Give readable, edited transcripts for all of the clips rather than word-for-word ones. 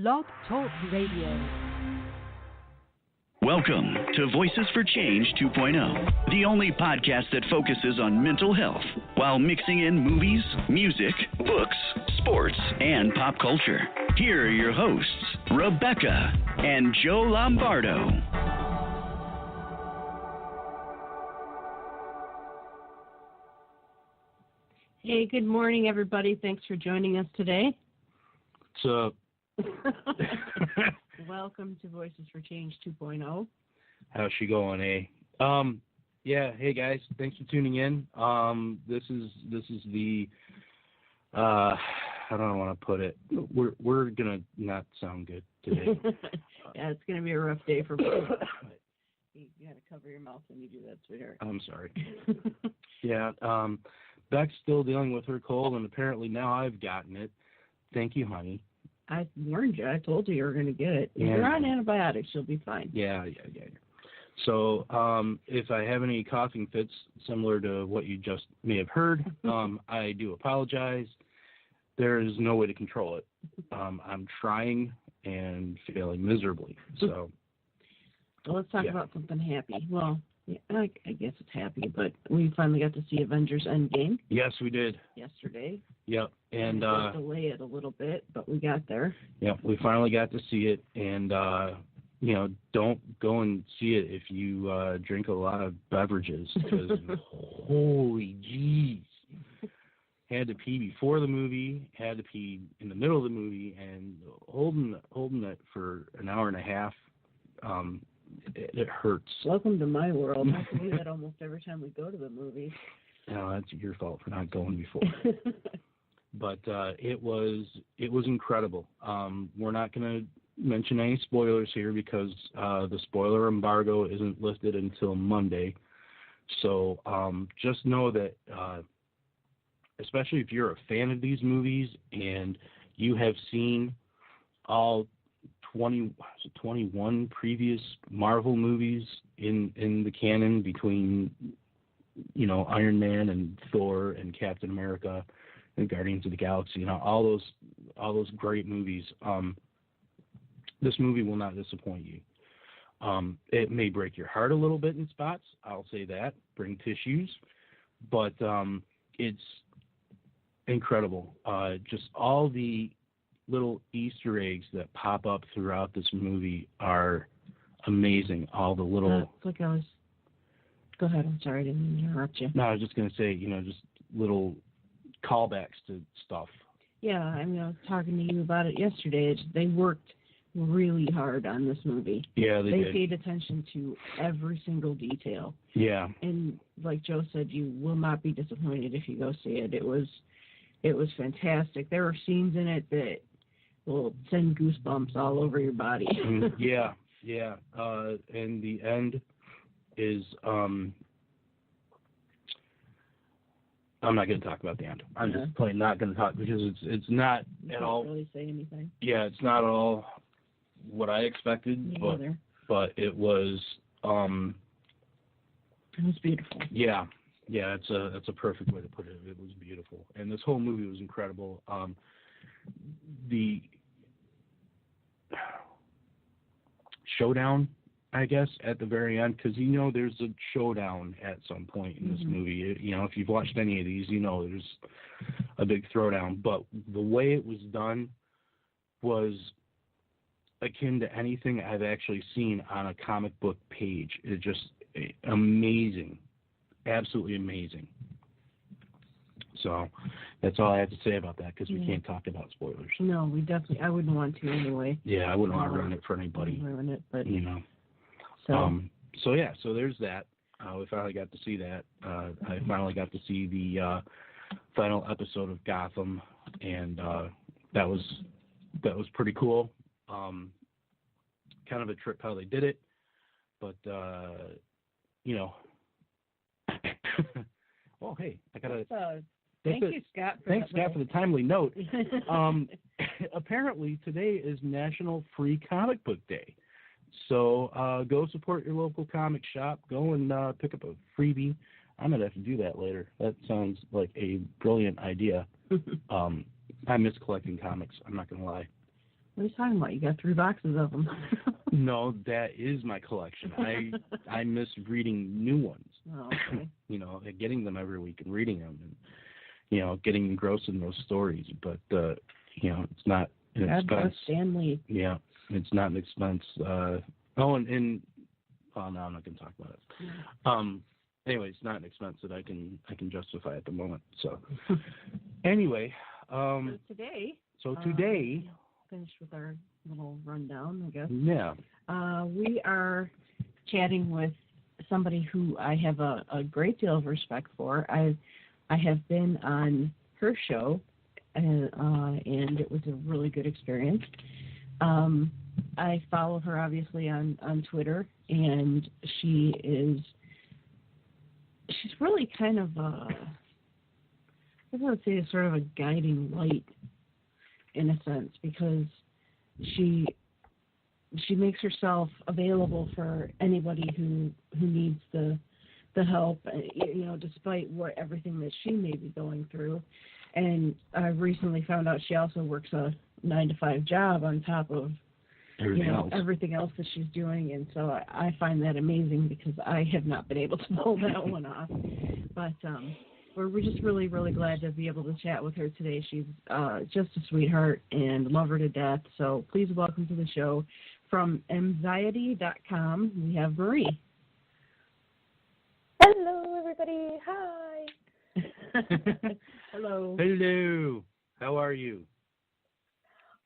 Blog Talk Radio. Welcome to Voices for Change 2.0, the only podcast that focuses on mental health while mixing in movies, music, books, sports, and pop culture. Here are your hosts, Rebecca and Joe Lombardo. Hey, good morning, everybody. Thanks for joining us today. What's up? Welcome to Voices for Change 2.0. How's she going, eh? Yeah, hey guys, thanks for tuning in. This is the how do I want to put it? We're gonna not sound good today. Yeah, it's gonna be a rough day for both. You gotta cover your mouth when you do that, sweetheart. I'm sorry. Yeah, Beck's still dealing with her cold, and apparently now I've gotten it. Thank you, honey. I warned you. I told you were going to get it. If you're on antibiotics, you'll be fine. Yeah. So if I have any coughing fits similar to what you just may have heard, I do apologize. There is no way to control it. I'm trying and failing miserably. So let's talk about something happy. Well, yeah, I guess it's happy, but we finally got to see Avengers Endgame. Yes, we did. Yesterday. Yep. And delay it a little bit, but we got there. Yep, we finally got to see it. And, don't go and see it if you drink a lot of beverages. Because, holy jeez. Had to pee before the movie, had to pee in the middle of the movie, and holding it for an hour and a half, it hurts. Welcome to my world. I can do that almost every time we go to the movies. No, that's your fault for not going before. But it was incredible. We're not going to mention any spoilers here because the spoiler embargo isn't lifted until Monday. So just know that, especially if you're a fan of these movies and you have seen all 21 previous Marvel movies in the canon between, Iron Man and Thor and Captain America and Guardians of the Galaxy, all those great movies. This movie will not disappoint you. It may break your heart a little bit in spots. I'll say that. Bring tissues, but it's incredible. Just all the little Easter eggs that pop up throughout this movie are amazing. All the little. Go ahead. I'm sorry, I didn't interrupt you. No, I was just going to say, just little callbacks to stuff. Yeah, I was talking to you about it yesterday. They worked really hard on this movie. Yeah, they did. They paid attention to every single detail. Yeah. And like Joe said, you will not be disappointed if you go see it. It was fantastic. There were scenes in it that will send goosebumps all over your body. Yeah. And the end is I'm not going to talk about the end. I'm just plain not going to talk because it's not at all. Can't really say anything. Yeah, it's not at all what I expected. But it was. It was beautiful. Yeah, that's a perfect way to put it. It was beautiful, and this whole movie was incredible. The showdown, I guess, at the very end, because there's a showdown at some point in this movie. If you've watched any of these, there's a big throwdown. But the way it was done was akin to anything I've actually seen on a comic book page. It just amazing, absolutely amazing. So that's all I have to say about that because we can't talk about spoilers. No, I wouldn't want to anyway. Yeah, I wouldn't want to ruin it for anybody. Ruin it, but So there's that. We finally got to see that. I finally got to see the final episode of Gotham, and that was pretty cool. Kind of a trip how they did it, but well, hey, I gotta. Thank you, Scott. Thanks, Scott, for the timely note. Apparently, today is National Free Comic Book Day. So go support your local comic shop. Go and pick up a freebie. I'm going to have to do that later. That sounds like a brilliant idea. I miss collecting comics. I'm not going to lie. What are you talking about? You got 3 boxes of them. No, that is my collection. I miss reading new ones. Oh, okay. You know, and getting them every week and reading them, and you know, getting engrossed in those stories. But you know, it's not an God bless expense. Stan Lee. Yeah, it's not an expense. Oh, no, I'm not going to talk about it. Anyway, it's not an expense that I can justify at the moment. So, anyway, So today. Finished with our little rundown, I guess. Yeah. We are chatting with somebody who I have a great deal of respect for. I have been on her show, and it was a really good experience. I follow her obviously on Twitter, and she's really kind of I would say sort of a guiding light in a sense, because she makes herself available for anybody who needs the help, you know, despite everything that she may be going through. And I recently found out she also works a 9-to-5 job on top of everything else that she's doing, and so I find that amazing because I have not been able to pull that one off. But we're just really, really glad to be able to chat with her today. She's just a sweetheart and love her to death. So please welcome to the show from Emxiety.com, we have Marie. Hello, everybody. Hi. Hello. Hello. How are you?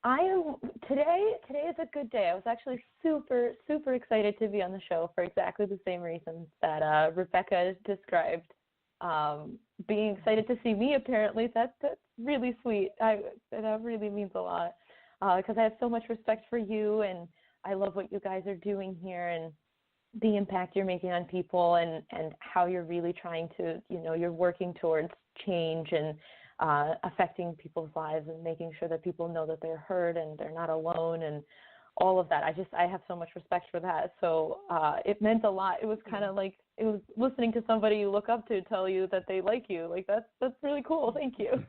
I am today is a good day. I was actually super, super excited to be on the show for exactly the same reasons that Rebecca described. Being excited to see me, apparently, that's really sweet. That really means a lot because I have so much respect for you, and I love what you guys are doing here and the impact you're making on people, and how you're really trying to, you're working towards change and affecting people's lives and making sure that people know that they're heard and they're not alone and all of that. I have so much respect for that. So it meant a lot. It was kind of like it was listening to somebody you look up to tell you that they like you. Like that's really cool. Thank you.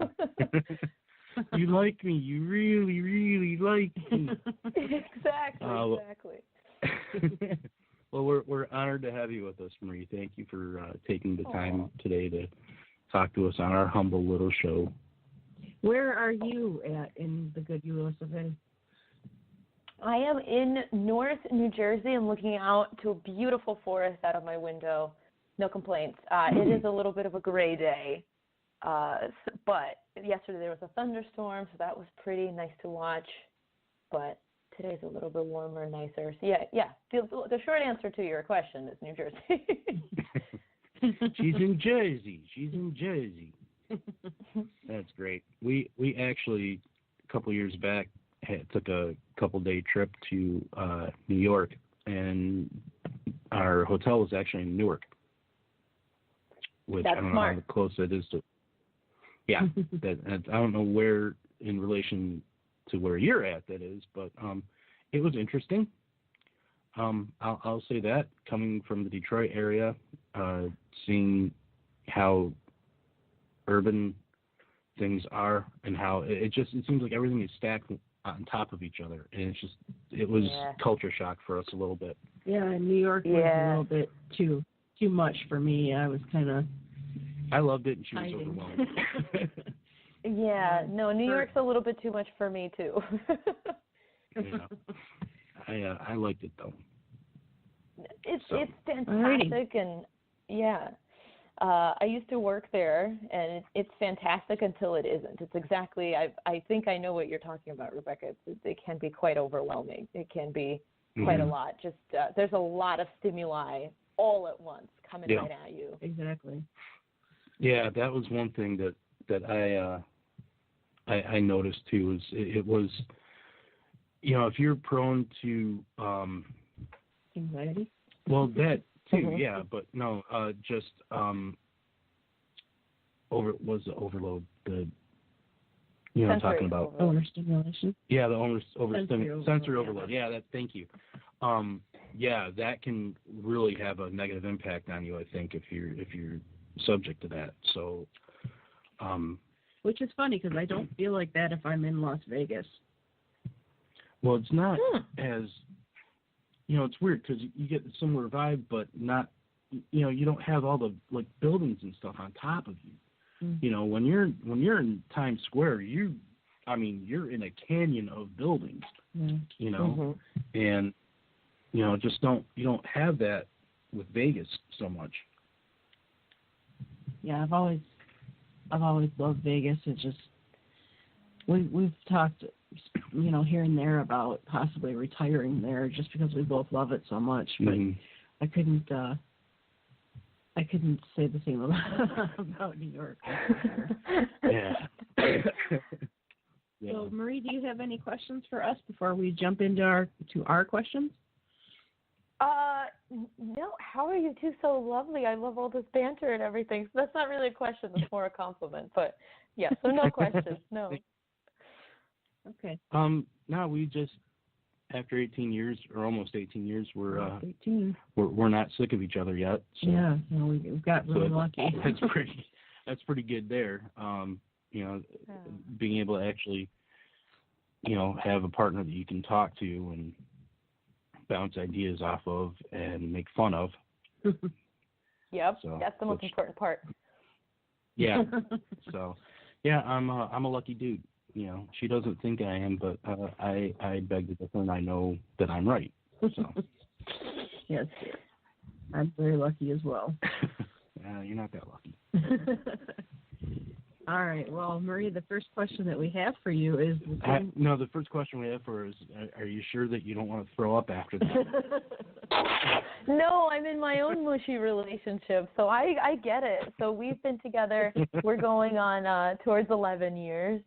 You like me. You really, really like me. Exactly. Well, we're honored to have you with us, Marie. Thank you for taking the time today to talk to us on our humble little show. Where are you at in the good U.S. of A? I am in North New Jersey. I'm looking out to a beautiful forest out of my window. No complaints. It is a little bit of a gray day, but yesterday there was a thunderstorm, so that was pretty nice to watch. But today's a little bit warmer and nicer. So yeah. The short answer to your question is New Jersey. She's in Jersey. That's great. We actually, a couple years back, took a couple-day trip to New York, and our hotel was actually in Newark, which That's I don't smart. know how close that is to. Yeah, I don't know where in relation to where you're at that is, but it was interesting. I'll say that, coming from the Detroit area, seeing how urban things are and how it seems like everything is stacked on top of each other, and it was culture shock for us a little bit. Yeah, New York was a little bit too much for me. I was kind of. I loved it, and she was overwhelmed. Yeah, no, New York's a little bit too much for me too. Yeah, I liked it though. It's fantastic, and I used to work there, and it's fantastic until it isn't. It's exactly. I think I know what you're talking about, Rebecca. It can be quite overwhelming. It can be quite a lot. Just there's a lot of stimuli all at once coming right at you. Exactly. Yeah, that was one thing that I noticed too. Is it was, if you're prone to anxiety. Well, that too, yeah, but no, just overload. I'm talking about overstimulation. Yeah, the sensory overload. Yeah, thank you. That can really have a negative impact on you, I think, if you're subject to that. So, which is funny because I don't feel like that if I'm in Las Vegas. Well, it's not as, it's weird because you get the similar vibe, but not, you don't have all the like buildings and stuff on top of you. Mm. When you're in Times Square, you're in a canyon of buildings. Mm. And you don't have that with Vegas so much. Yeah, I've always loved Vegas. It's just we've talked, here and there about possibly retiring there just because we both love it so much. But I couldn't say the same about New York. Yeah. Yeah. So, Marie, do you have any questions for us before we jump into our questions? No. How are you two so lovely? I love all this banter and everything. So that's not really a question. That's more a compliment. But yeah, so no questions. No. Okay. No, we just after 18 years or almost 18 years, we're 18. We're not sick of each other yet. So. Yeah, no, we've got really lucky. That's pretty good there. Being able to actually, have a partner that you can talk to and bounce ideas off of and make fun of. Yep, so, that's the most important part. Yeah. So, yeah, I'm a lucky dude. She doesn't think I am, but I beg to differ, and I know that I'm right. So. Yes, I'm very lucky as well. You're not that lucky. All right. Well, Marie, the first question that we have for you is... the first question we have for her is, are you sure that you don't want to throw up after that? No, I'm in my own mushy relationship, so I get it. So we've been together, we're going on towards 11 years,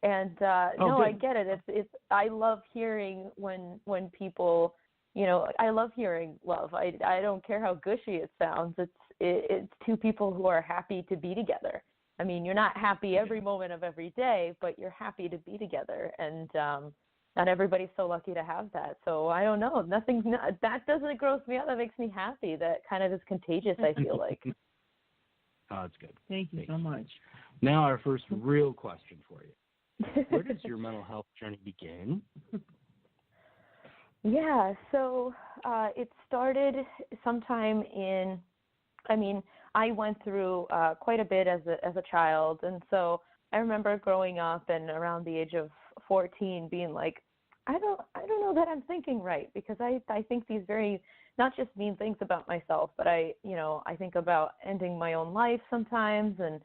and I get it. It's I love hearing when people, I love hearing love. I don't care how gushy it sounds. It's two people who are happy to be together. I mean, you're not happy every moment of every day, but you're happy to be together, and not everybody's so lucky to have that. So I don't know. That doesn't gross me out. That makes me happy. That kind of is contagious, I feel like. Oh, that's good. Thank you so much. Now our first real question for you. Where does your mental health journey begin? Yeah, so it started sometime I went through quite a bit as a child, and so I remember growing up and around the age of 14 being like, I don't know that I'm thinking right, because I think these very not just mean things about myself, but I think about ending my own life sometimes, and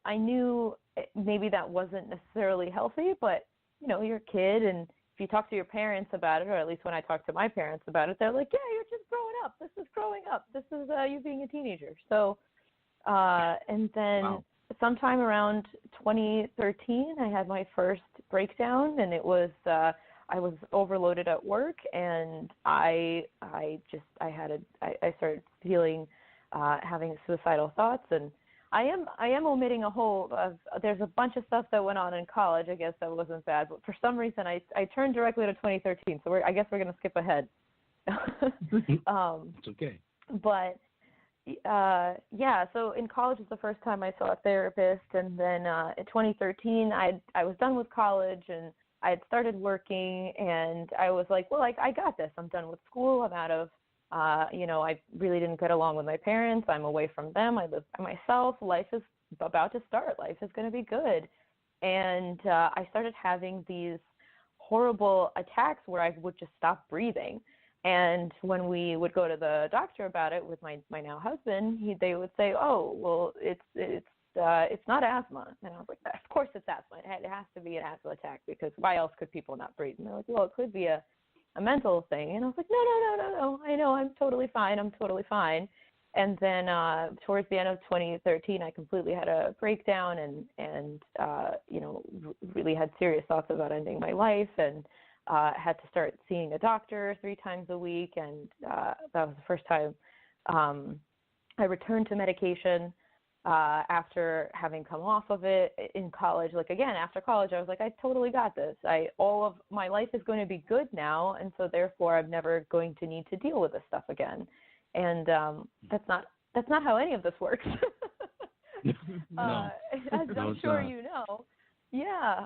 I knew maybe that wasn't necessarily healthy, but you're a kid, and if you talk to your parents about it, or at least when I talk to my parents about it, they're like, yeah, you're just growing up. This is growing up. This is you being a teenager. So, and then sometime around 2013, I had my first breakdown, and it was I was overloaded at work, and I started feeling having suicidal thoughts, and I am omitting a whole of, there's a bunch of stuff that went on in college. I guess that wasn't bad, but for some reason I turned directly to 2013. So I guess we're going to skip ahead. It's okay. But so in college was the first time I saw a therapist, and then in 2013 I was done with college, and I had started working, and I was like, well, I got this. I'm done with school. I'm out of I really didn't get along with my parents. I'm away from them. I live by myself. Life is about to start. Life is going to be good. And I started having these horrible attacks where I would just stop breathing. And when we would go to the doctor about it with my now husband, they would say, oh, well, it's not asthma. And I was like, of course it's asthma. It has to be an asthma attack, because why else could people not breathe? And they're like, well, it could be a mental thing. And I was like, no, I know, I'm totally fine. And then towards the end of 2013, I completely had a breakdown and really had serious thoughts about ending my life, and had to start seeing a doctor 3 times a week. And that was the first time I returned to medication after having come off of it in college. Like, again, after college, I was like, I totally got this. All of my life is going to be good now, and so therefore I'm never going to need to deal with this stuff again. And that's not how any of this works. No. As I'm sure you know. Yeah.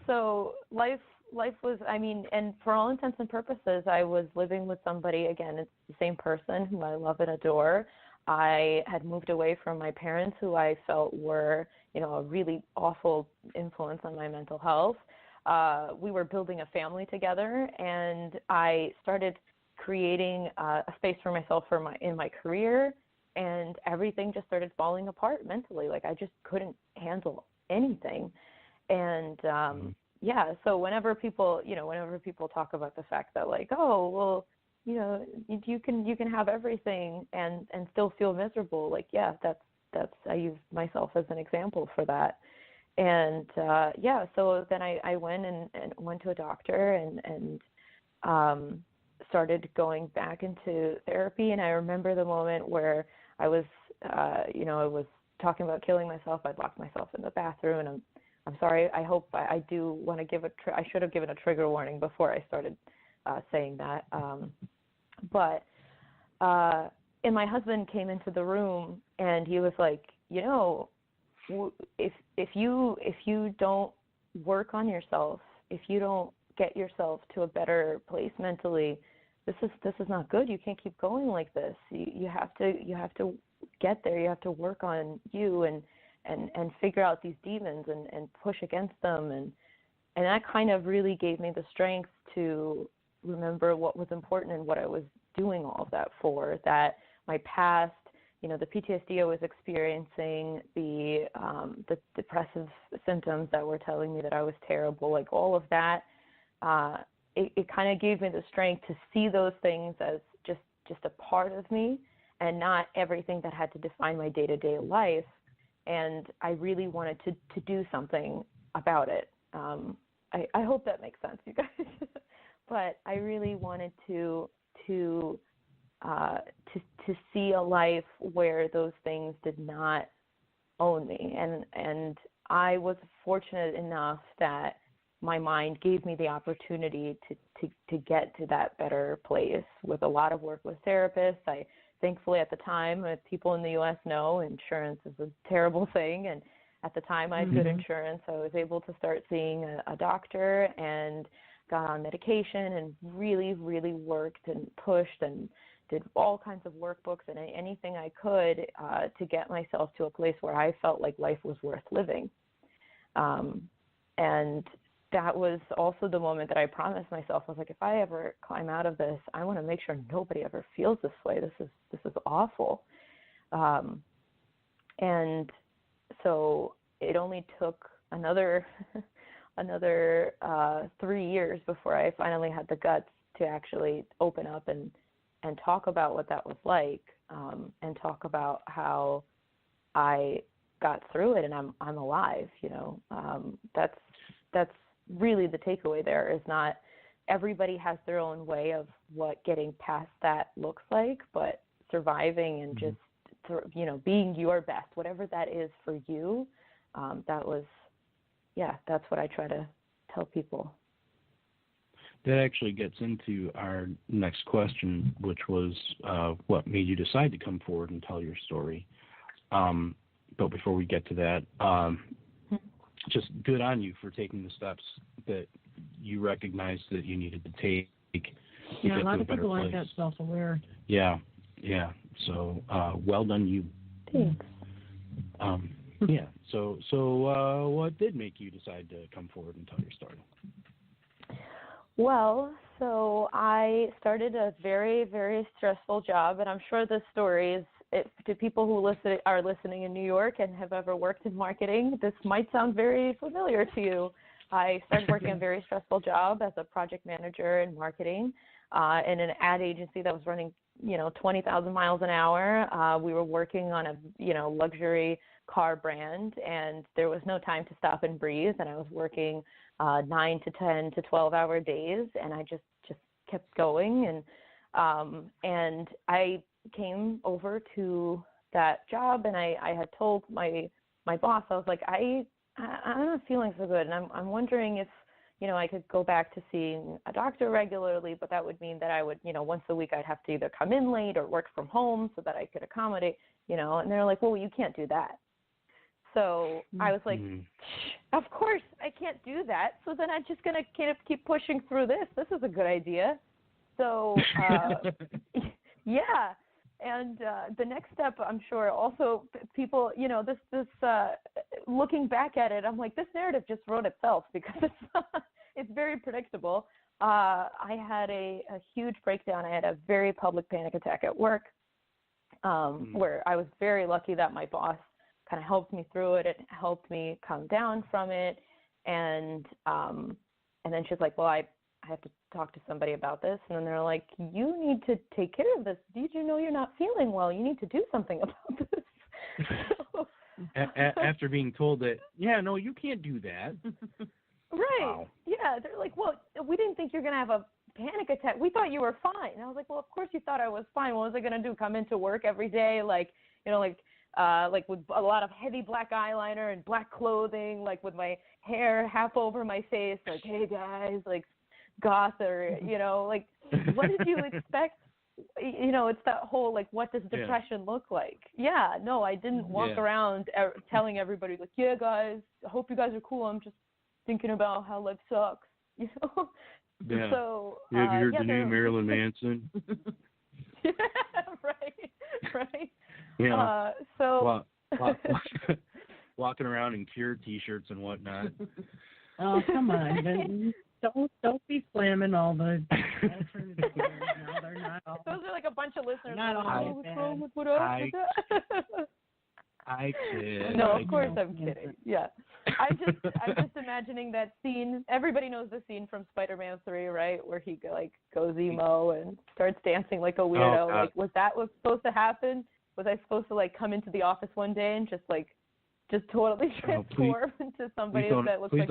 So life was, I mean, and for all intents and purposes, I was living with somebody, again, it's the same person whom I love and adore. I had moved away from my parents, who I felt were, a really awful influence on my mental health. We were building a family together, and I started creating a space for myself in my career, and everything just started falling apart mentally. Like, I just couldn't handle anything. And so whenever people talk about the fact that, like, oh, well, you can have everything and still feel miserable, like, yeah, that's I use myself as an example for that. And so then I went and went to a doctor and started going back into therapy. And I remember the moment where I was I was talking about killing myself. I'd locked myself in the bathroom, and I'm sorry. I hope I do want to give I should have given a trigger warning before I started saying that. And my husband came into the room, and he was like, if you don't work on yourself, if you don't get yourself to a better place mentally, this is not good. You can't keep going like this. You have to get there. You have to work on you and figure out these demons and push against them. And that kind of really gave me the strength to remember what was important and what I was doing all of that for, that my past, the PTSD I was experiencing, the depressive symptoms that were telling me that I was terrible, like all of that, it kind of gave me the strength to see those things as just a part of me and not everything that had to define my day-to-day life. And I really wanted to do something about it. I hope that makes sense, you guys. But I really wanted to see a life where those things did not own me. And I was fortunate enough that my mind gave me the opportunity to get to that better place with a lot of work with therapists. Thankfully at the time, people in the U.S. know insurance is a terrible thing. And at the time I had good insurance. I was able to start seeing a doctor and got on medication and really, really worked and pushed and did all kinds of workbooks and anything I could to get myself to a place where I felt like life was worth living. And that was also the moment that I promised myself. I was like, if I ever climb out of this, I want to make sure nobody ever feels this way. This is awful. And so it only took another 3 years before I finally had the guts to actually open up and talk about what that was like, and talk about how I got through it and I'm alive. That's really the takeaway there, is not everybody has their own way of what getting past that looks like, but surviving and just, being your best, whatever that is for you. That's what I try to tell people. That actually gets into our next question, which was what made you decide to come forward and tell your story. But before we get to that, just good on you for taking the steps that you recognized that you needed to take to get a lot to a of better people place. aren't that self-aware. Yeah. So well done, you. Thanks. Yeah. So what did make you decide to come forward and tell your story? Well, so I started a very, very stressful job, and I'm sure this story is, to people who are listening in New York and have ever worked in marketing, this might sound very familiar to you. I started working a very stressful job as a project manager in marketing in an ad agency that was running, 20,000 miles an hour. We were working on a, luxury car brand, and there was no time to stop and breathe. And I was working 9 to 10 to 12-hour days, and I just kept going. And I came over to that job, and I had told my boss, I was like, I'm not feeling so good, and I'm wondering if I could go back to seeing a doctor regularly, but that would mean that I would, once a week I'd have to either come in late or work from home so that I could accommodate, and they're like, well, you can't do that. So I was like, Mhm. of course, I can't do that. So then I'm just going to kind of keep pushing through this. This is a good idea. So, yeah. And the next step, I'm sure, also people, this looking back at it, I'm like, this narrative just wrote itself because it's very predictable. I had a huge breakdown. I had a very public panic attack at work, where I was very lucky that my boss kind of helped me through it. It helped me come down from it. And then she's like, well, I have to talk to somebody about this. And then they're like, you need to take care of this. Did you know you're not feeling well? You need to do something about this. So, After being told that, yeah, no, you can't do that. Right. Wow. Yeah. They're like, well, we didn't think you're going to have a panic attack. We thought you were fine. And I was like, well, of course you thought I was fine. What was I going to do? Come into work every day? Like with a lot of heavy black eyeliner and black clothing, like with my hair half over my face, like, hey guys, like goth, or, like, what did you expect? It's that whole, like, what does depression look like? Yeah, no, I didn't walk around telling everybody, like, yeah, guys, I hope you guys are cool. I'm just thinking about how life sucks, Yeah. So, have you heard the new Marilyn Manson? Yeah, right. Yeah. So walking around in Cure T-shirts and whatnot. Oh, come on. Then don't be slamming all the alternative bands. No, they're not all. Those are like a bunch of listeners. Not all what's bad. wrong with what else? I kid. No, of course I'm kidding. Yeah. I'm just imagining that scene. Everybody knows the scene from Spider-Man 3, right? Where he goes emo and starts dancing like a weirdo. Oh, was that what's supposed to happen? Was I supposed to come into the office one day and just totally transform into somebody that looks like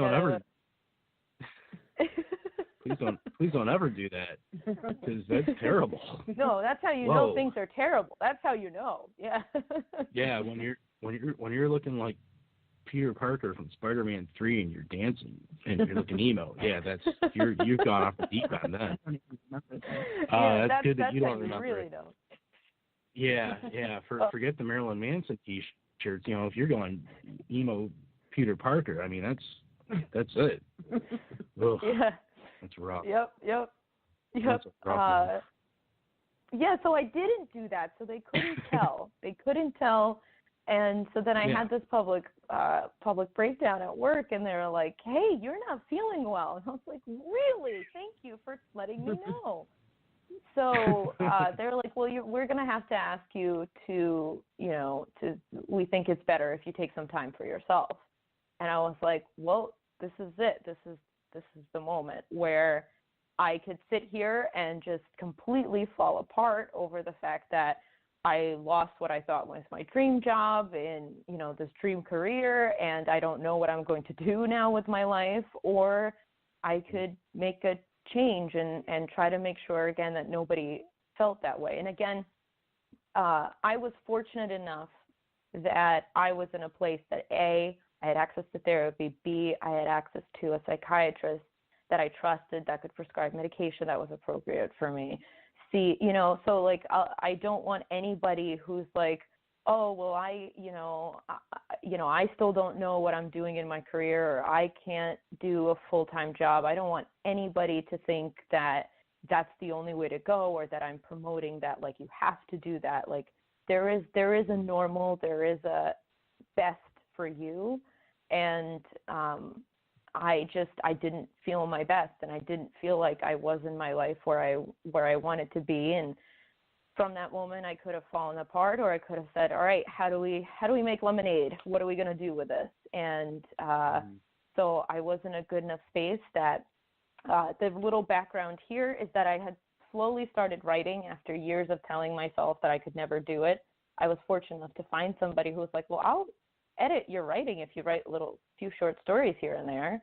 Please don't ever do that, because that's terrible. No, that's how you know things are terrible. That's how you know. Yeah. Yeah, when you're looking like Peter Parker from Spider-Man 3 and you're dancing and you're looking emo, yeah, you've gone off the deep end then. That's good that you don't remember. Really don't. Yeah. Forget the Marilyn Manson T-shirts. If you're going emo Peter Parker, I mean that's it. Ugh, yeah. that's rough. Yep. That's a rough one. Yeah. So I didn't do that. So they couldn't tell. And so then I had this public breakdown at work, and they were like, "Hey, you're not feeling well." And I was like, "Really? Thank you for letting me know." So they're like, "Well, we're going to have to ask you to we think it's better if you take some time for yourself." And I was like, "Well, this is it. This is the moment where I could sit here and just completely fall apart over the fact that I lost what I thought was my dream job in, this dream career, and I don't know what I'm going to do now with my life, or I could make a change and try to make sure, again, that nobody felt that way." And again, I was fortunate enough that I was in a place that, A, I had access to therapy, B, I had access to a psychiatrist that I trusted that could prescribe medication that was appropriate for me. See, so I don't want anybody who's like, oh, well, I still don't know what I'm doing in my career, or I can't do a full-time job. I don't want anybody to think that that's the only way to go, or that I'm promoting that, you have to do that. There is a normal, there is a best for you. And, I didn't feel my best, and I didn't feel like I was in my life where I wanted to be. And from that moment, I could have fallen apart, or I could have said, all right, how do we make lemonade? What are we going to do with this? And so I was in a good enough space that the little background here is that I had slowly started writing after years of telling myself that I could never do it. I was fortunate enough to find somebody who was like, well, I'll edit your writing if you write few short stories here and there.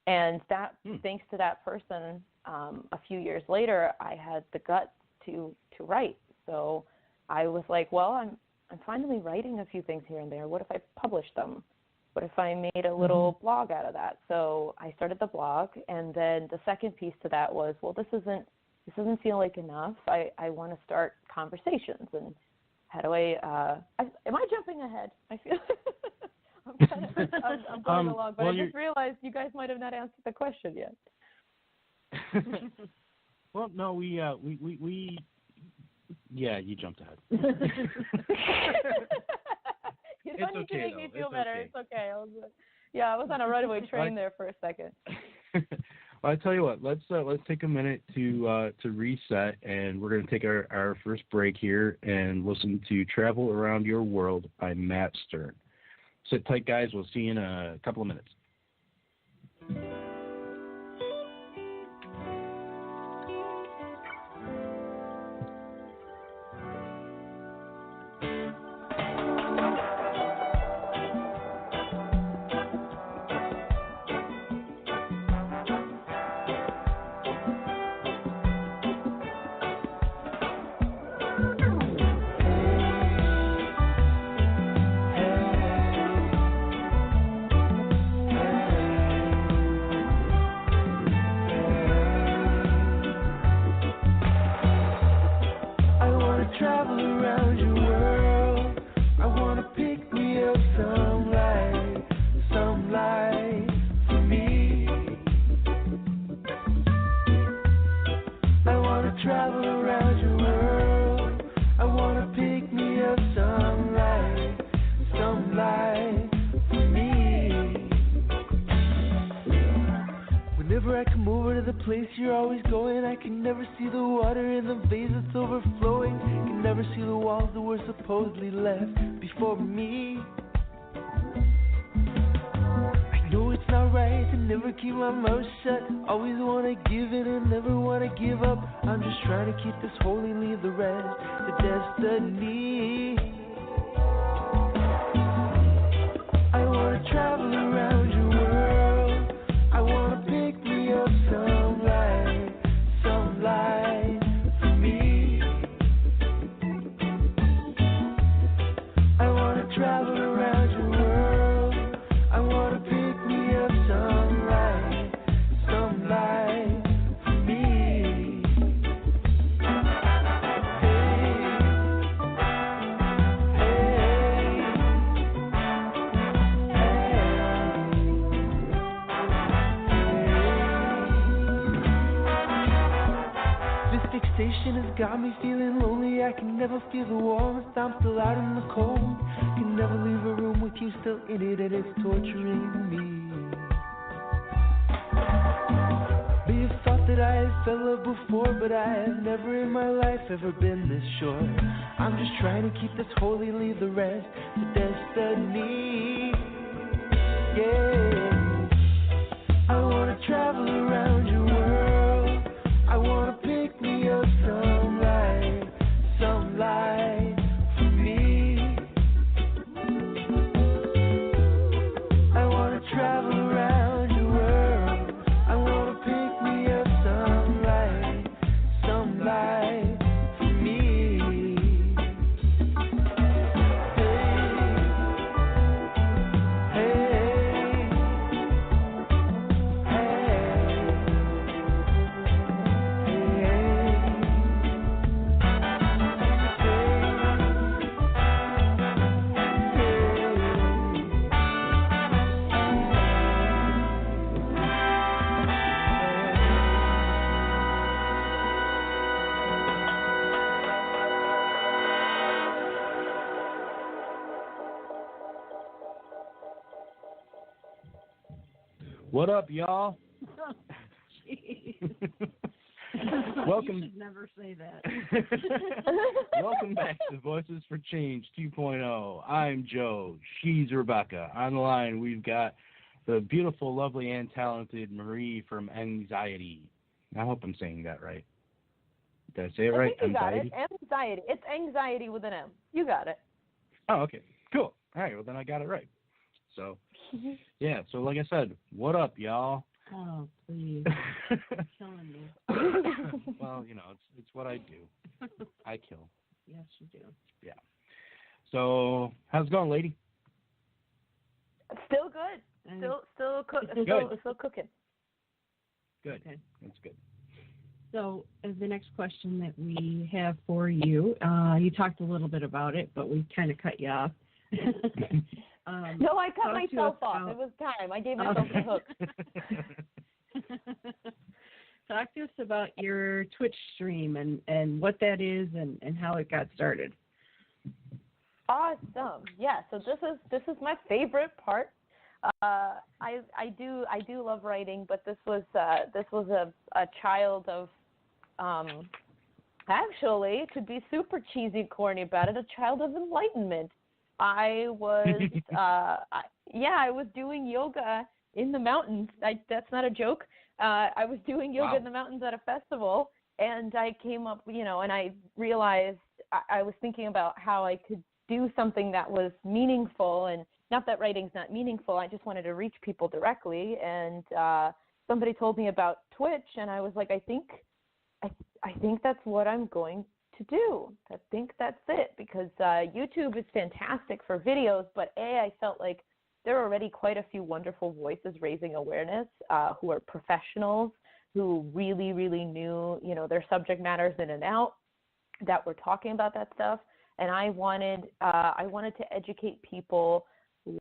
And that, thanks to that person, a few years later, I had the guts to write. So I was like, well, I'm finally writing a few things here and there. What if I published them? What if I made a little blog out of that? So I started the blog, and then the second piece to that was, well, this doesn't feel like enough. I want to start conversations. And how do am I jumping ahead? I feel I'm going along, but well, I just realized you guys might have not answered the question yet. Well, no, we yeah, you jumped ahead. You don't need to make me feel better. Okay. It's okay. I was on a runaway train there for a second. Well, I tell you what, let's take a minute to reset, and we're going to take our first break here and listen to "Travel Around Your World" by Matt Stern. Sit tight, guys. We'll see you in a couple of minutes. Got me feeling lonely, I can never feel the warmth, I'm still out in the cold. Can never leave a room with you still in it, and it's torturing me. May have thought that I had fell love before, but I have never in my life ever been this sure. I'm just trying to keep this holy, leave the rest to destiny. Yeah, I wanna travel around your world, I wanna pick me up some light for me. I wanna travel around your world, I wanna pick me up some light for me. What up, y'all? Welcome. You should never say that. Welcome back to Voices for Change 2.0. I'm Joe. She's Rebecca. On the line, we've got the beautiful, lovely, and talented Marie from Anxiety. I hope I'm saying that right. Did I say it right? I think you got it. Anxiety. It's anxiety with an M. You got it. Oh, okay. Cool. All right. Well, then I got it right. So, yeah. So, like I said, what up, y'all? Oh, please. You're killing me. Well, you know, it's what I do. I kill. Yes, you do. Yeah. So, how's it going, lady? Still good. Still cooking. Good. Okay. That's good. So, the next question that we have for you, you talked a little bit about it, but we kind of cut you off. No, I cut talk to myself us off. about- It was time. I gave myself the hook. Talk to us about your Twitch stream and what that is and how it got started. Awesome. Yeah. So this is my favorite part. I do love writing, but this was a child of actually, to be super cheesy, corny about it, a child of enlightenment. I was I was doing yoga in the mountains. That's not a joke. I was doing yoga in the mountains at a festival, and I came up, and I realized I was thinking about how I could do something that was meaningful, and not that writing's not meaningful. I just wanted to reach people directly, and somebody told me about Twitch, and I was like, I think that's what I'm going to do. I think that's it, because YouTube is fantastic for videos, but I felt like there are already quite a few wonderful voices raising awareness who are professionals, who really, really knew, their subject matters in and out, that were talking about that stuff. And I wanted to educate people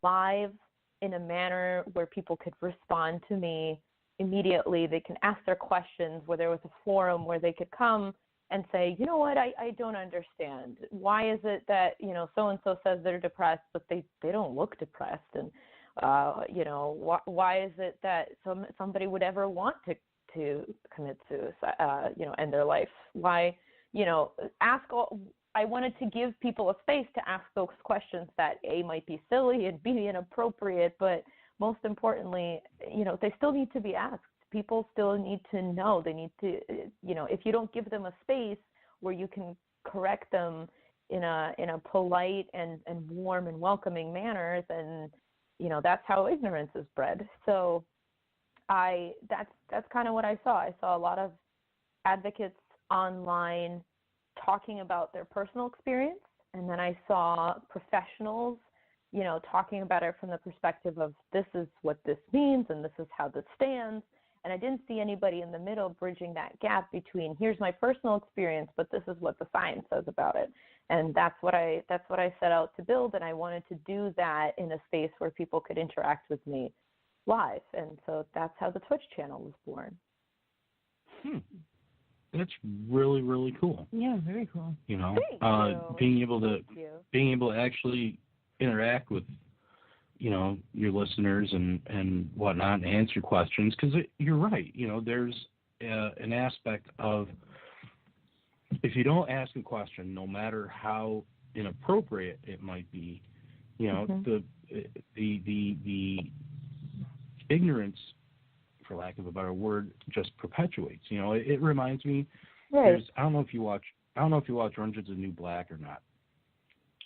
live in a manner where people could respond to me immediately. They can ask their questions, where there was a forum where they could come and say, you know what, I don't understand. Why is it that, so-and-so says they're depressed, but they don't look depressed? And, why is it that somebody would ever want to commit suicide, end their life? Why, I wanted to give people a space to ask those questions that A, might be silly, and B, inappropriate, but most importantly, they still need to be asked. People still need to know. They need to, if you don't give them a space where you can correct them in a polite and warm and welcoming manner, then, that's how ignorance is bred. So that's kind of what I saw. I saw a lot of advocates online talking about their personal experience, and then I saw professionals, talking about it from the perspective of this is what this means and this is how this stands. And I didn't see anybody in the middle bridging that gap between here's my personal experience, but this is what the science says about it. And that's what I set out to build, and I wanted to do that in a space where people could interact with me live. And so that's how the Twitch channel was born. That's really, really cool. Yeah, very cool. Thank you. Being able to actually interact with, your listeners and whatnot, and answer questions, because you're right. There's an aspect of, if you don't ask a question, no matter how inappropriate it might be, the ignorance, for lack of a better word, just perpetuates. It reminds me. Right. I don't know if you watch Orange Is the New Black or not,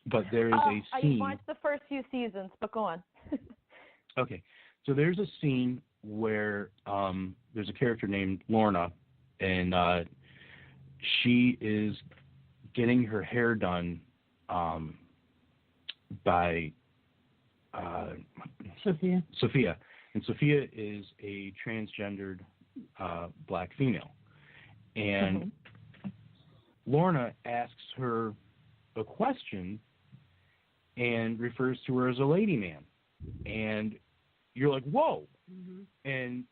but there is a scene. I watched the first few seasons, but go on. Okay, so there's a scene where there's a character named Lorna, and she is getting her hair done by Sophia. And Sophia is a transgendered black female. And Lorna asks her a question and refers to her as a lady man. And you're like, whoa. And,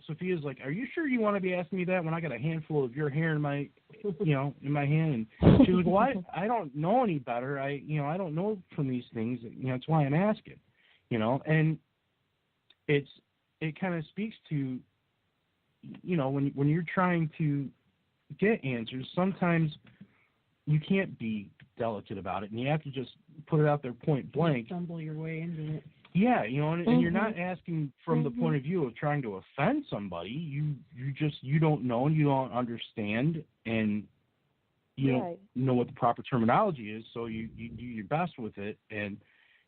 Sophia's like, are you sure you want to be asking me that when I got a handful of your hair in my, in my hand? And she's like, well, I don't know any better. I don't know from these things. That's why I'm asking, and it kind of speaks to, when you're trying to get answers, sometimes you can't be delicate about it, and you have to just put it out there point blank. Stumble your way into it. Yeah, and you're not asking from the point of view of trying to offend somebody. You don't know, and you don't understand, and you don't know what the proper terminology is, so you do your best with it, and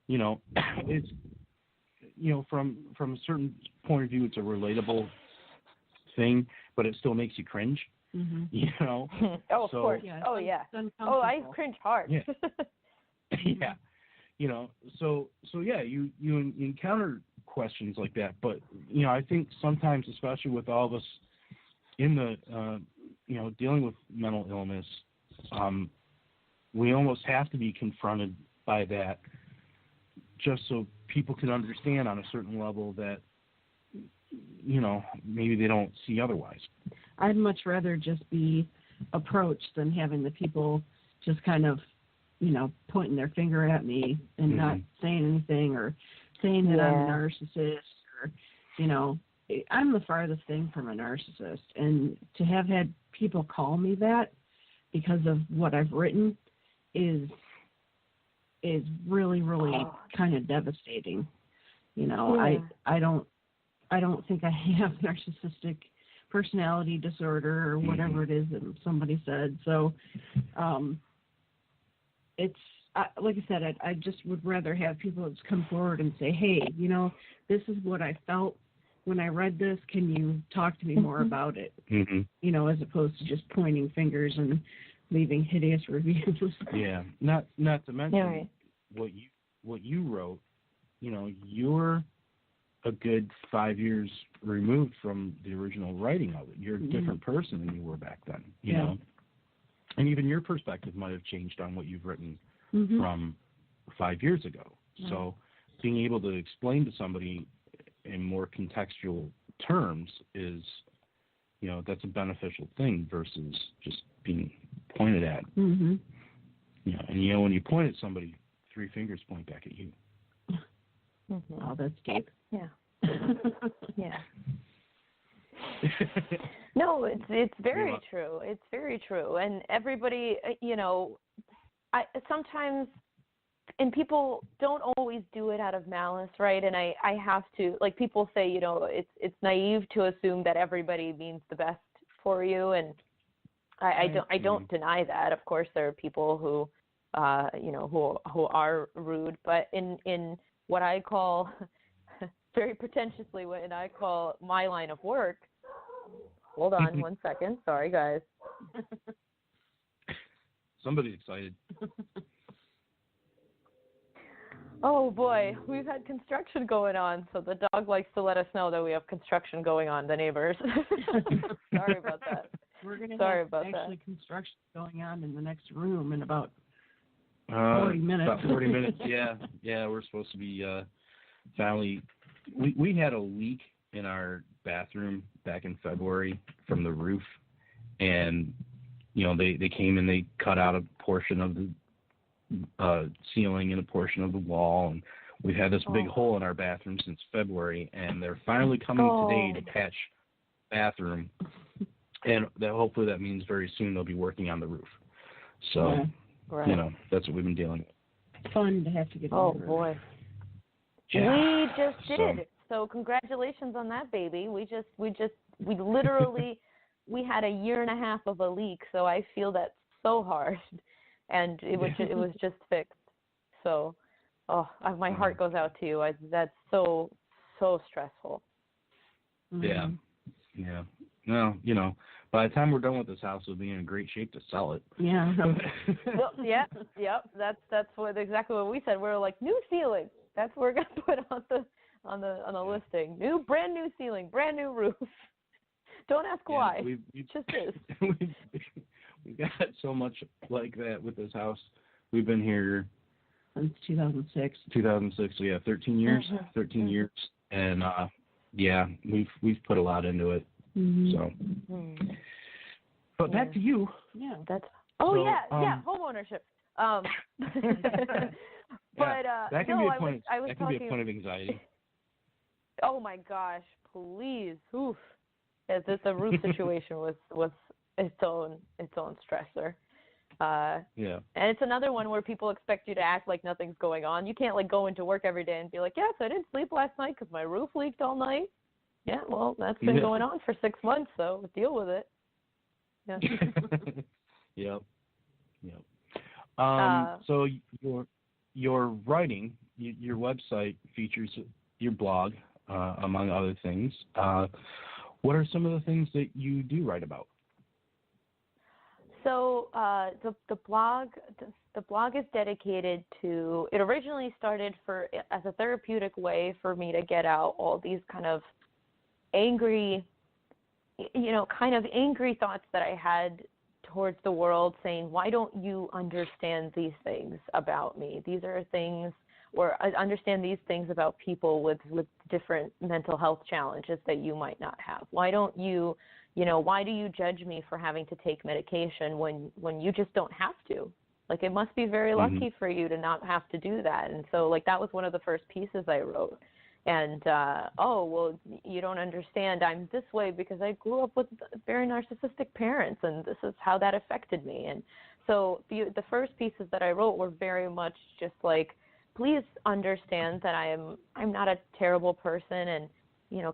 it's from a certain point of view, it's a relatable thing, but it still makes you cringe. Oh, of course. Yeah, Oh, yeah. Oh, I cringe hard. Yeah. Yeah. So yeah, you encounter questions like that, but I think sometimes, especially with all of us in the dealing with mental illness, we almost have to be confronted by that just so people can understand on a certain level that, maybe they don't see otherwise. I'd much rather just be approached than having the people just kind of, pointing their finger at me and not saying anything or saying that I'm a narcissist or, I'm the farthest thing from a narcissist. And to have had people call me that because of what I've written is really, really kind of devastating. I don't think I have narcissistic personality disorder or whatever it is that somebody said. So, it's like I said, I just would rather have people just come forward and say, hey, this is what I felt when I read this. Can you talk to me more about it? As opposed to just pointing fingers and leaving hideous reviews. Yeah, not to mention what you wrote. You're a good 5 years removed from the original writing of it. You're a different person than you were back then. You know, and even your perspective might have changed on what you've written from 5 years ago. So being able to explain to somebody in more contextual terms is, that's a beneficial thing versus just being pointed at. And when you point at somebody, 3 fingers point back at you. Oh, that's deep. Yeah. Yeah. No, it's very true. It's very true. And everybody, I sometimes, and people don't always do it out of malice, right? And I have to, like people say, it's naive to assume that everybody means the best for you, and I don't deny that. Of course, there are people who, who are rude, but in what I call very pretentiously, what I call my line of work. Hold on 1 second. Sorry, guys. Somebody's excited. Oh, boy. We've had construction going on, so the dog likes to let us know that we have construction going on, the neighbors. Sorry about that. We're going to have construction going on in the next room in about 40 minutes. About 40 minutes, yeah. Yeah, we're supposed to be finally. We had a leak in our bathroom back in February from the roof, and they came and they cut out a portion of the ceiling and a portion of the wall, and we've had this big hole in our bathroom since February, and they're finally coming today to patch bathroom, and hopefully that means very soon they'll be working on the roof. So that's what we've been dealing with. Fun to have to get. Oh boy. Yeah. We just did. So congratulations on that, baby. We literally we had a year and a half of a leak, so I feel that so hard, and it was just fixed. So, my heart goes out to you. That's so stressful. Yeah. Well, by the time we're done with this house, we'll be in great shape to sell it. Yeah. Well, yep. That's exactly what we said. We're like, new ceiling. That's what we're gonna put on the listing. Brand new ceiling, brand new roof. Don't ask why. It just is. We've got so much like that with this house. We've been here since 2006. 2006. So 13 years. 13 years, and we've put a lot into it. So, but back to you. Yeah, that's. Home ownership. But that can be a point. That can be a point of anxiety. Oh my gosh! Please, oof! The roof situation was its own stressor. And it's another one where people expect you to act like nothing's going on. You can't go into work every day and be like, yes, I didn't sleep last night because my roof leaked all night. Yeah, well, that's been going on for 6 months, so deal with it. Yeah. Yep. So your writing, your website features your blog, among other things. What are some of the things that you do write about? So the blog is dedicated to. It originally started as a therapeutic way for me to get out all these kind of angry thoughts that I had towards the world, saying, why don't you understand these things about me? These are things or understand these things about people with different mental health challenges that you might not have? Why don't you, why do you judge me for having to take medication when you just don't have to? Like, it must be very lucky for you to not have to do that. And so, like, that was one of the first pieces I wrote. And, well, you don't understand. I'm this way because I grew up with very narcissistic parents, and this is how that affected me. And so the first pieces that I wrote were very much just like, please understand that I'm not a terrible person. And,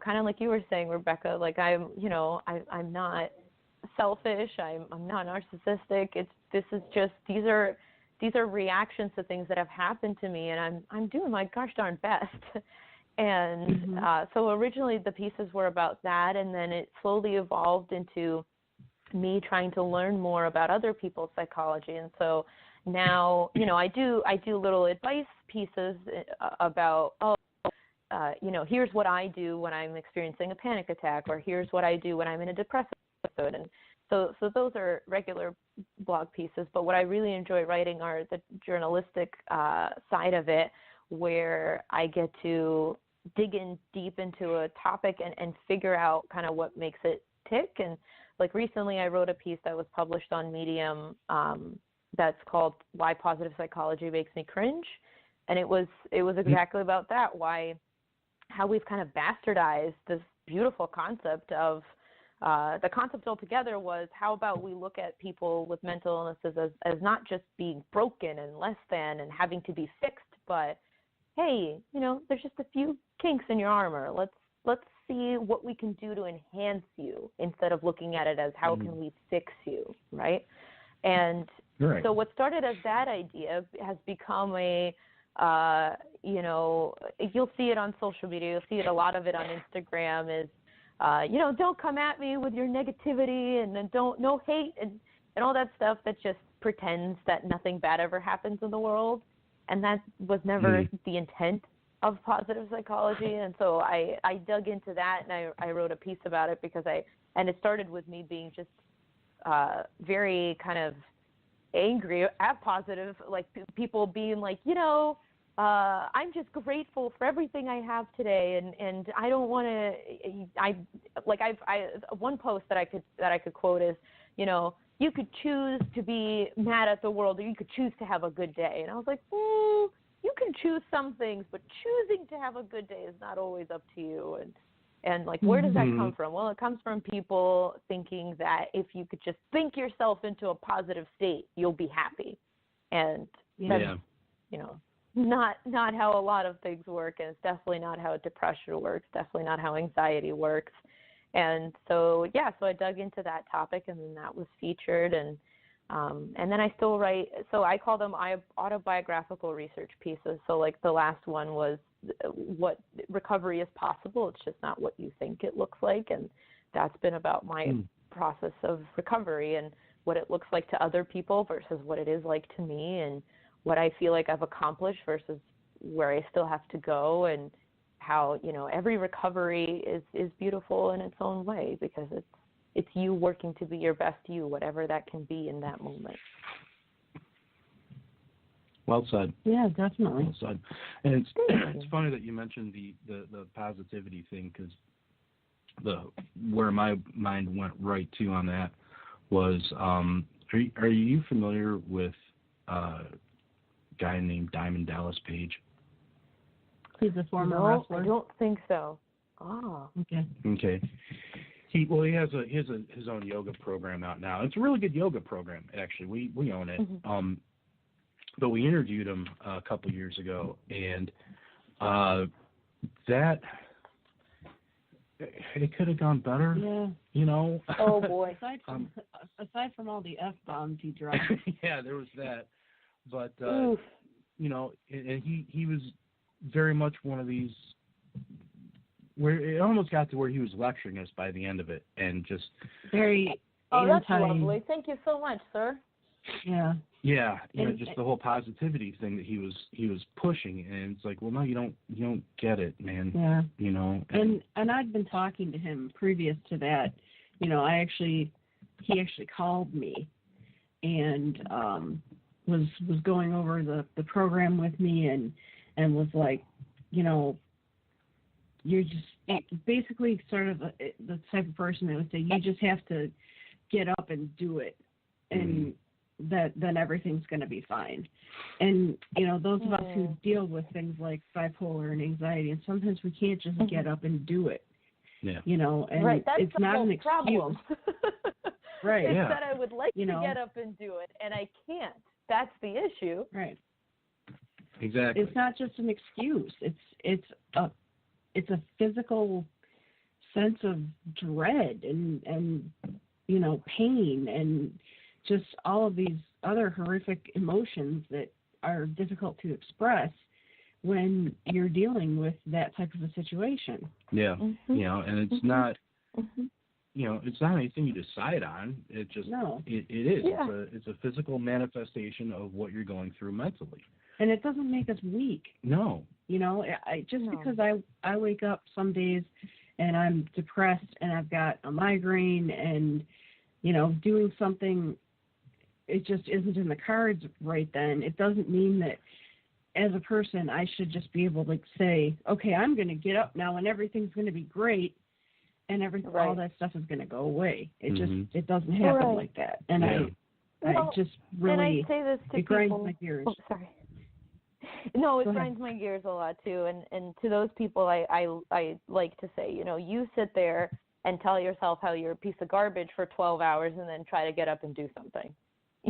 kind of like you were saying, Rebecca, like I'm not selfish. I'm not narcissistic. These are reactions to things that have happened to me, and I'm doing my gosh darn best. And so originally the pieces were about that, and then it slowly evolved into me trying to learn more about other people's psychology. And so now, I do little advice pieces about, here's what I do when I'm experiencing a panic attack, or here's what I do when I'm in a depressive episode. And so those are regular blog pieces. But what I really enjoy writing are the journalistic side of it, where I get to dig in deep into a topic and figure out kind of what makes it tick. And like recently I wrote a piece that was published on Medium that's called Why Positive Psychology Makes Me Cringe. And it was exactly about that, how we've kind of bastardized this beautiful concept of the concept altogether was, how about we look at people with mental illnesses as not just being broken and less than and having to be fixed, but hey, there's just a few kinks in your armor. Let's see what we can do to enhance you, instead of looking at it as how can we fix you, right? And so what started as that idea has become you'll see it on social media. You'll see it, a lot of it on Instagram is, don't come at me with your negativity, and then no hate and all that stuff that just pretends that nothing bad ever happens in the world. And that was never the intent of positive psychology. And so I dug into that, and I wrote a piece about it because and it started with me being just very kind of angry at positive, like people being like, I'm just grateful for everything I have today, and I don't want to. One post that I could quote is, you could choose to be mad at the world, or you could choose to have a good day. And I was like, you can choose some things, but choosing to have a good day is not always up to you. And like, where does that come from? Well, it comes from people thinking that if you could just think yourself into a positive state, you'll be happy. And that's, not how a lot of things work, and it's definitely not how depression works, definitely not how anxiety works. And so, so I dug into that topic, and then that was featured, and then I still write, so I call them autobiographical research pieces. So like the last one was what recovery is possible. It's just not what you think it looks like. And that's been about my process of recovery and what it looks like to other people versus what it is like to me, and what I feel like I've accomplished versus where I still have to go, and how, every recovery is beautiful in its own way, because it's you working to be your best you, whatever that can be in that moment. Well said. Yeah, definitely. Well said. And it's funny that you mentioned the positivity thing, because where my mind went right to on that was, are you familiar with a guy named Diamond Dallas Page? He's a former wrestler. I don't think so. Oh. Okay. He has his own yoga program out now. It's a really good yoga program, actually. We own it. But we interviewed him a couple years ago, and that it could have gone better. Yeah. Oh boy. aside from all the F-bombs he dropped. Yeah, there was that. But and he was very much one of these where it almost got to where he was lecturing us by the end of it, and just very that's lovely. Thank you so much, sir. Yeah. Yeah, just the whole positivity thing that he was pushing, and it's like, well, no, you don't get it, man. Yeah. And I'd been talking to him previous to that. He actually called me and was going over the program with me, and and was like, you know, you're just basically sort of the type of person that would say you just have to get up and do it, and then everything's going to be fine. And, you know, those of us who deal with things like bipolar and anxiety, and sometimes we can't just get up and do it. Yeah. You know, and right, that's it's the not whole an excuse. problem. Right. It's Yeah. that I would like You to know. get up and do it, and I can't. That's the issue. Right. Exactly. It's not just an excuse. It's a physical sense of dread and you know, pain and just all of these other horrific emotions that are difficult to express when you're dealing with that type of a situation. Yeah. Mm-hmm. You know, and it's not, you know, it's not anything you decide on. It just, No. it is. Yeah. It's a physical manifestation of what you're going through mentally. And it doesn't make us weak. No. You know, just No. because I wake up some days and I'm depressed and I've got a migraine and, you know, doing something, it just isn't in the cards right then. It doesn't mean that as a person I should just be able to say, okay, I'm going to get up now and everything's going to be great and all that stuff is going to go away. It just, it doesn't happen like that. And I just really, and I say this to it grinds people. my gears. Oh, sorry. No, it Go ahead. grinds my gears a lot too, and to those people, I like to say, you know, you sit there and tell yourself how you're a piece of garbage for 12 hours, and then try to get up and do something.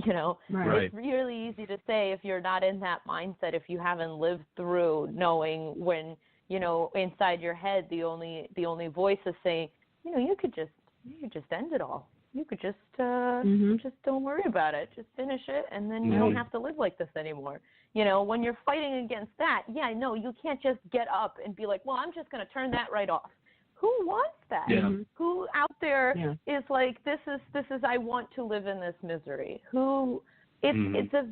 You know, Right. It's really easy to say if you're not in that mindset, if you haven't lived through knowing when, you know, inside your head the only voice is saying, you know, you could just end it all. You could just don't worry about it. Just finish it, and then you don't have to live like this anymore. You know, when you're fighting against that, no, you can't just get up and be like, well, I'm just going to turn that right off. Who wants that? Yeah. Who out there is like, this is I want to live in this misery? It's a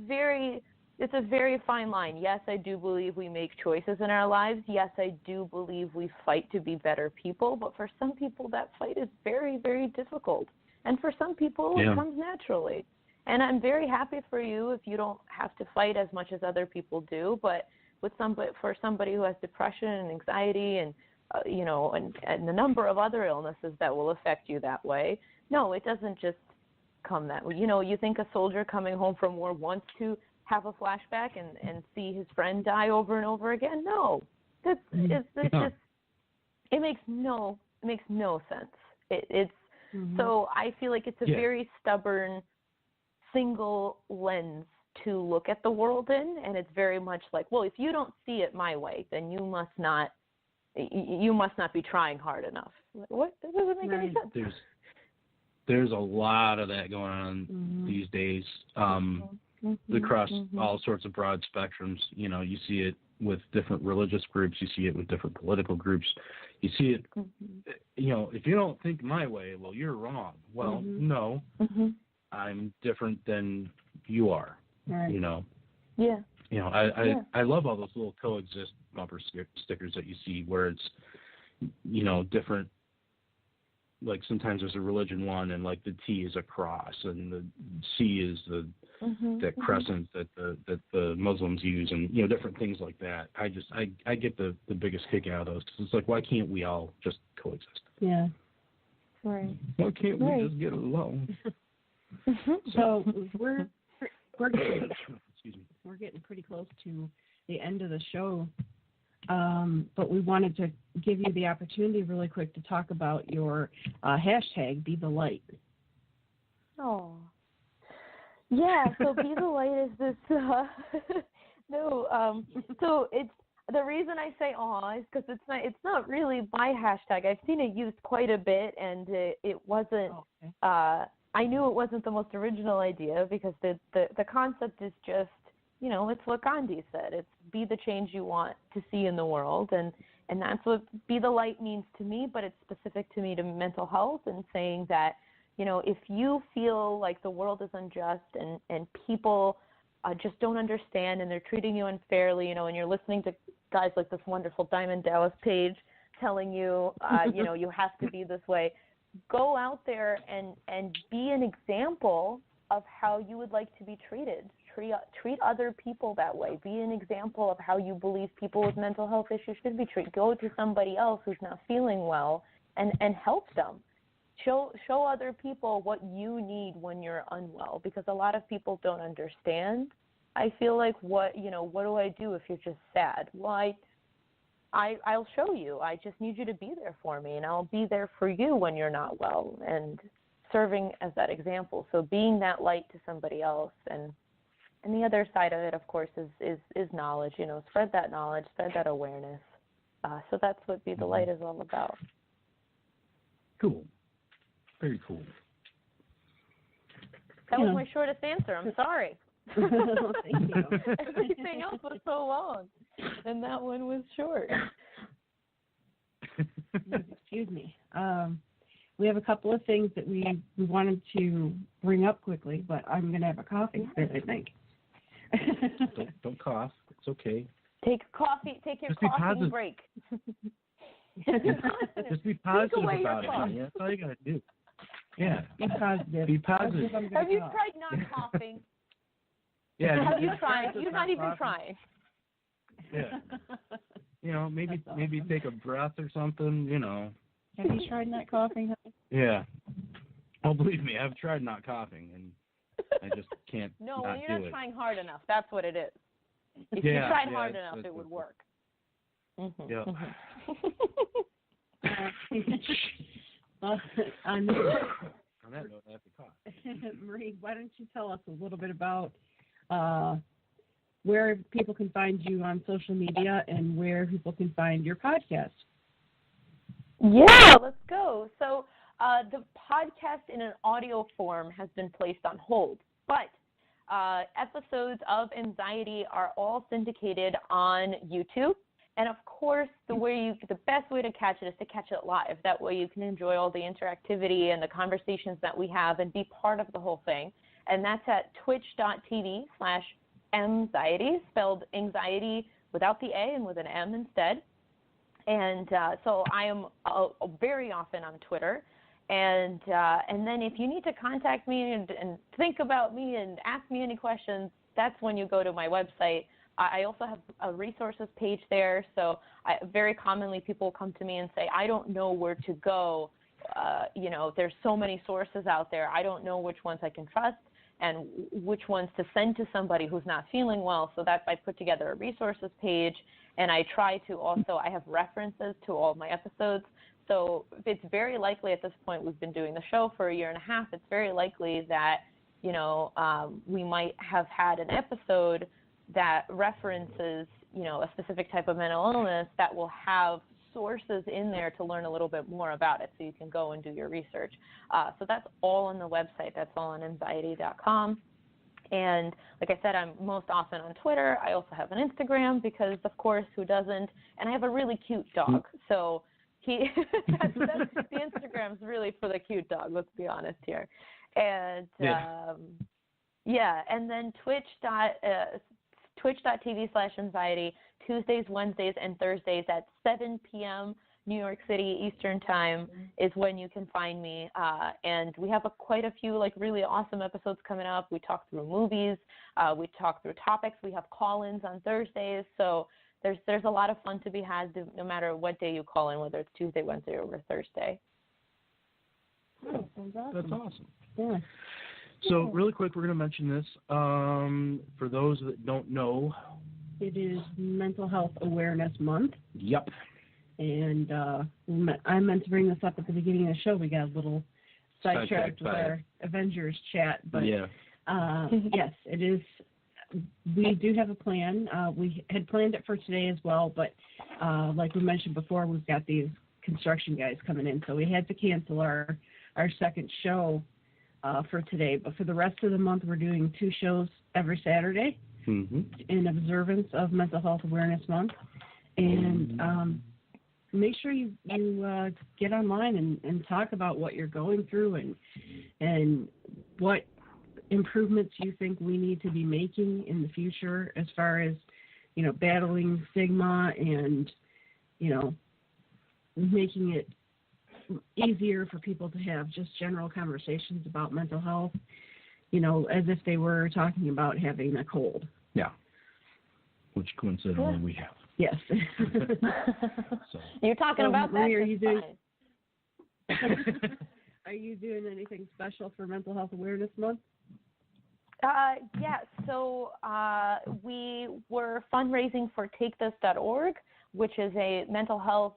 very fine line. Yes, I do believe we make choices in our lives. Yes, I do believe we fight to be better people. But for some people, that fight is very, very difficult. And for some people, it comes naturally. And I'm very happy for you if you don't have to fight as much as other people do. But for somebody who has depression and anxiety and you know, and the number of other illnesses that will affect you that way, no, it doesn't just come that way. You know, you think a soldier coming home from war wants to have a flashback and see his friend die over and over again? No, it makes no sense. It's so I feel like it's a very stubborn single lens to look at the world in, and it's very much like, well, if you don't see it my way, then you must not be trying hard enough. What? That doesn't make any sense. There's a lot of that going on these days, across all sorts of broad spectrums. You know, you see it with different religious groups, you see it with different political groups, you see it, you know, if you don't think my way, well, you're wrong. Well, no, I'm different than you are, you know. Yeah. You know, I love all those little coexist bumper stickers that you see where it's, you know, different. Like sometimes there's a religion one, and like the T is a cross, and the C is the that crescent that the Muslims use, and you know, different things like that. I get the biggest kick out of those because it's like, why can't we all just coexist? Yeah. Right. Why can't we just get along? So we're getting, excuse me, we're getting pretty close to the end of the show. But we wanted to give you the opportunity really quick to talk about your hashtag, Be the Light. Oh. Yeah, so Be the Light is this, so it's, the reason I say aw is because it's not really my hashtag. I've seen it used quite a bit, and it wasn't, I knew it wasn't the most original idea because the concept is just, you know, it's what Gandhi said. It's be the change you want to see in the world, and that's what Be the Light means to me, but it's specific to me to mental health, and saying that, you know, if you feel like the world is unjust and people just don't understand and they're treating you unfairly, you know, and you're listening to guys like this wonderful Diamond Dallas Page telling you, you know, you have to be this way, go out there and be an example of how you would like to be treated. treat other people that way. Be an example of how you believe people with mental health issues should be treated. Go to somebody else who's not feeling well and help them. Show other people what you need when you're unwell, because a lot of people don't understand. I feel like, what do I do if you're just sad? Well, I'll show you. I just need you to be there for me, and I'll be there for you when you're not well, and serving as that example. So being that light to somebody else, and the other side of it, of course, is knowledge. Spread that knowledge, spread that awareness. So that's what Be the Light is all about. Cool. Very cool. That was my shortest answer. I'm sorry. Thank you. Everything else was so long, and that one was short. Excuse me. We have a couple of things that we wanted to bring up quickly, but I'm going to have a coughing fit, I think. Don't cough. It's okay. Take your coughing break. Just be positive about it. Man. That's all you got to do. Yeah. Be positive. Be positive. Have you tried not coughing? Yeah. Have you tried? You're not even trying. Yeah. Maybe take a breath or something. Have you tried not coughing? Yeah. Oh, believe me, I've tried not coughing, and I just can't. No, not you're do not it. trying hard enough. That's what it is. If you tried hard enough, it would work. Mm-hmm. Yeah. On that note, I have to cough. Marie, why don't you tell us a little bit about where people can find you on social media and where people can find your podcast? Yeah, let's go. So the podcast in an audio form has been placed on hold, but episodes of Anxiety are all syndicated on YouTube. And of course, the best way to catch it is to catch it live. That way you can enjoy all the interactivity and the conversations that we have and be part of the whole thing. And that's at twitch.tv/Anxiety, spelled anxiety without the A and with an M instead. And so I am very often on Twitter. And then if you need to contact me and think about me and ask me any questions, that's when you go to my website. I also have a resources page there, so very commonly people come to me and say, I don't know where to go. There's so many sources out there. I don't know which ones I can trust and which ones to send to somebody who's not feeling well. So that I put together a resources page, and I try to also, I have references to all my episodes. So it's very likely at this point, we've been doing the show for 1.5 years, it's very likely that, we might have had an episode that references, a specific type of mental illness that will have sources in there to learn a little bit more about it, so you can go and do your research. So that's all on the website. That's all on anxiety.com. And like I said, I'm most often on Twitter. I also have an Instagram because, of course, who doesn't? And I have a really cute dog. So the Instagram's really for the cute dog, let's be honest here. And, and then twitch.tv/Anxiety, Tuesdays, Wednesdays, and Thursdays at 7 p.m. New York City Eastern Time is when you can find me. And we have quite a few really awesome episodes coming up. We talk through movies. We talk through topics. We have call-ins on Thursdays. So there's a lot of fun to be had no matter what day you call in, whether it's Tuesday, Wednesday, or Thursday. Oh, that's awesome. That's awesome. Yeah. So really quick, we're going to mention this. For those that don't know, it is Mental Health Awareness Month. Yep. And I meant to bring this up at the beginning of the show. We got a little sidetracked with our Avengers chat. But yes, it is. We do have a plan. We had planned it for today as well, but like we mentioned before, we've got these construction guys coming in, so we had to cancel our second show for today. But for the rest of the month, we're doing 2 shows every Saturday in observance of Mental Health Awareness Month. And make sure you get online and talk about what you're going through and what improvements you think we need to be making in the future as far as, battling stigma and, making it easier for people to have just general conversations about mental health. as if they were talking about having a cold. Yeah. Which coincidentally we have. Yes. So. You're talking about that. Marie, are you doing anything special for Mental Health Awareness Month? Yeah, so we were fundraising for TakeThis.org, which is a mental health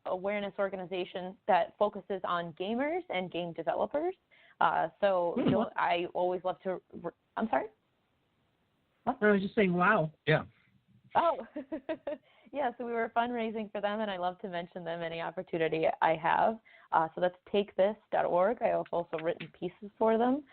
awareness organization that focuses on gamers and game developers. I always love to – I'm sorry? What? I was just saying, wow. Yeah. Oh, yeah, so we were fundraising for them, and I love to mention them any opportunity I have. So that's TakeThis.org. I have also written pieces for them.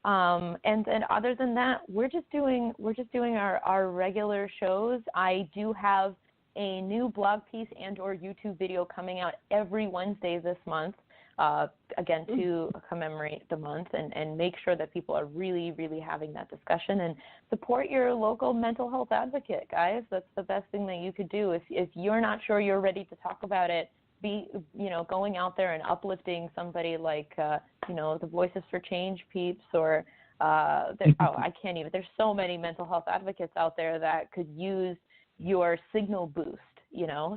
And then other than that, we're just doing our regular shows. I do have a new blog piece and or YouTube video coming out every Wednesday this month, again, to commemorate the month and make sure that people are really, really having that discussion and support your local mental health advocate, guys. That's the best thing that you could do. If you're not sure you're ready to talk about it, be, going out there and uplifting somebody like, the Voices for Change peeps or, I can't even, there's so many mental health advocates out there that could use your signal boost,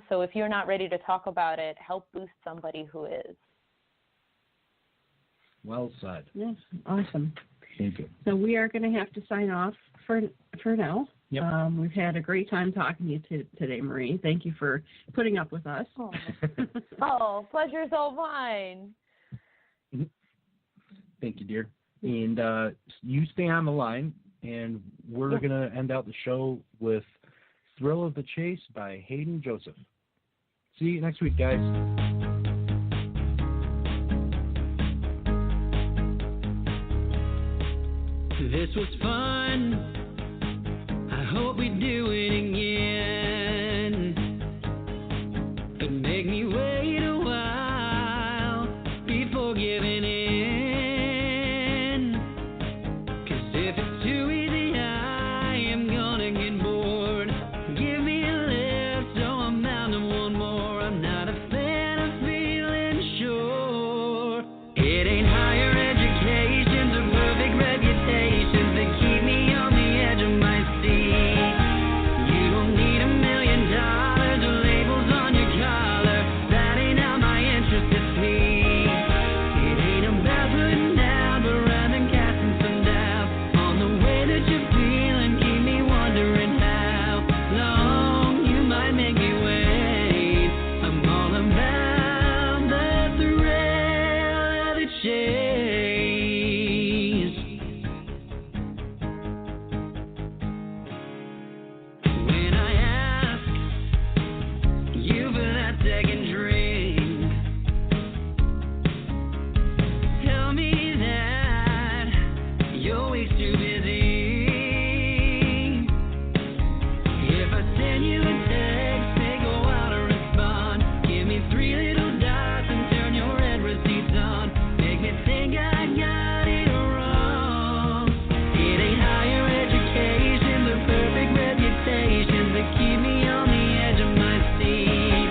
So if you're not ready to talk about it, help boost somebody who is. Well said. Yes, awesome. Thank you. So we are going to have to sign off for now. Yep. We've had a great time talking to you today, Marie. Thank you for putting up with us. Oh, pleasure's all mine. Thank you, dear. And you stay on the line, and we're going to end out the show with Thrill of the Chase by Hayden Joseph. See you next week, guys. This was fun. I hope we do it again. But make me wait a while before giving in. 'Cause if it's too easy, I am gonna get bored. Give me a lift so I'm bound to want more. I'm not a fan of feeling sure. It ain't higher education's a perfect reputation that keep me on the edge of my seat. You don't need $1 million or labels on your collar. That ain't how my interest is sweet. It ain't about putting down, but rather casting some doubt on the way that you're feeling. Keep me wondering how long you might make me wait. I'm all about the thrill of the chase. When I ask you for that second drink, tell me that you're always too busy. If I send you a text, take a while to respond. Give me 3 little dots and turn your red receipts on. Make me think I got it wrong. It ain't higher education, the perfect reputation that keep me on the edge of my seat.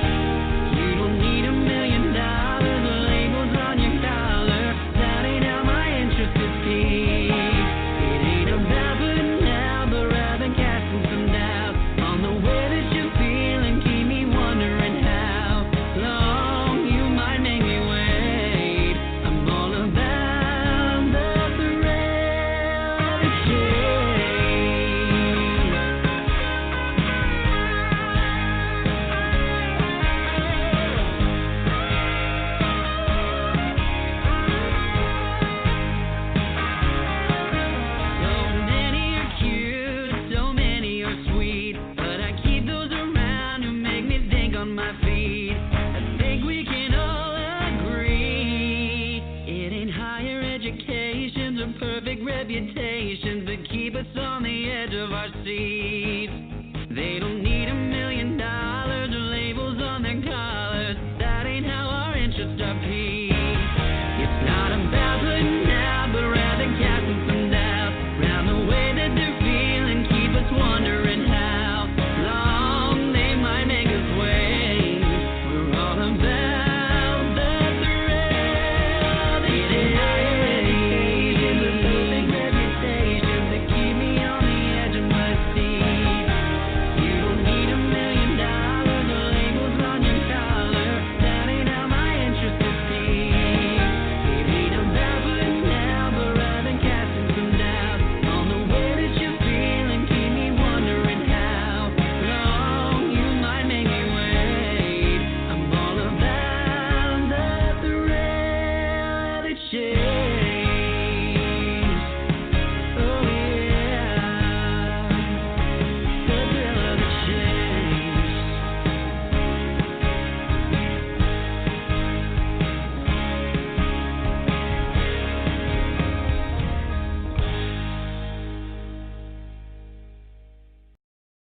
You don't need $1 million or labels on your collar. That ain't how my interest is peaked. It ain't about putting out, but rather casting some doubt on the way that you're feeling. Keep me wondering how long you might make me wait. I'm all about the thrill of the So many are cute, so many are sweet, but I keep those around who make me think on my feet. I think we can all agree it ain't higher education's or perfect reputations that keep us on the edge of our seat.